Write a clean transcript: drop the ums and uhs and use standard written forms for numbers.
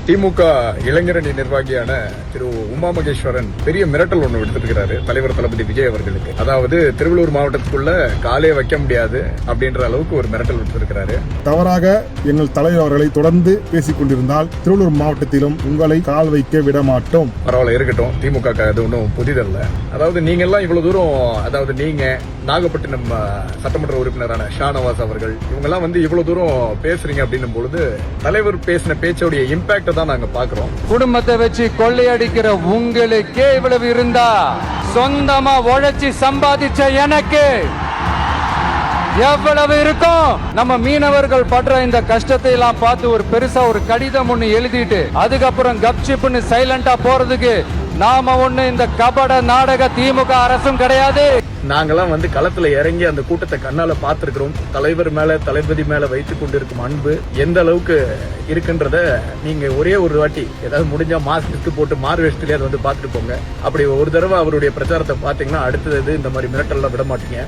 திமுக இளைஞரணி நிர்வாகியான திரு உமா மகேஸ்வரன் பெரிய மிரட்டல் ஒன்று விடுத்திருக்கிறாரு தலைவர் தளபதி விஜய் அவர்களுக்கு. அதாவது திருவள்ளூர் மாவட்டத்துக்குள்ள காலே வைக்க முடியாது அப்படின்ற அளவுக்கு ஒரு மிரட்டல் விடுத்திருக்கிறாரு. தவறாக எங்கள் தலைவர் அவர்களை தொடர்ந்து பேசிக் கொண்டிருந்தால் திருவள்ளூர் மாவட்டத்திலும் உங்களை கால் வைக்க விட மாட்டோம். பரவாயில்ல, இருக்கட்டும். திமுக அது ஒன்றும் புதிதல்ல. அதாவது நீங்க எல்லாம் இவ்வளவு தூரம், அதாவது நீங்க நாகப்பட்டினம் சட்டமன்ற உறுப்பினரான ஷானவாஸ் அவர்கள் இவங்க எல்லாம் இவ்வளவு தூரம் பேசுறீங்க அப்படின்னும் பொழுது தலைவர் பேசின பேச்சோடைய இம்பாக்ட் தான் நாங்க பாக்குறோம். குடும்பத்தை வச்சு கொள்ளையடிக்கிற உங்களுக்கே இவ்வளவு இருந்தா சொந்தமா உழைச்சி சம்பாதிச்ச எனக்கு எவ்வளவு இருக்கும்? நம்ம மீனவர்கள் படுற இந்த கஷ்டத்தை எல்லாம் பார்த்து ஒரு பெருசா ஒரு கடிதம் ஒண்ணு எழுதிட்டு அதுக்கப்புறம் கப்சிப்னு சைலண்டா போறதுக்கு நாம ஒண்ணு இந்த கபட நாடக திமுக அரசும் கிடையாது. நாங்கெல்லாம் களத்துல இறங்கி அந்த கூட்டத்தை கண்ணால பார்த்திருக்கிறோம். தலைவர் மேல, தளபதி மேல வைத்துக் கொண்டிருக்கும் அன்பு எந்த அளவுக்கு இருக்குன்றத நீங்க ஒரே ஒரு வாட்டி ஏதாவது முடிஞ்சா மாஸ்க் போட்டு மார்வேஷத்திலே அதை பார்த்துட்டு போங்க. அப்படி ஒரு தடவை அவருடைய பிரச்சாரத்தை பாத்தீங்கன்னா அடுத்தது இந்த மாதிரி மிரட்டல்லாம் விட மாட்டீங்க.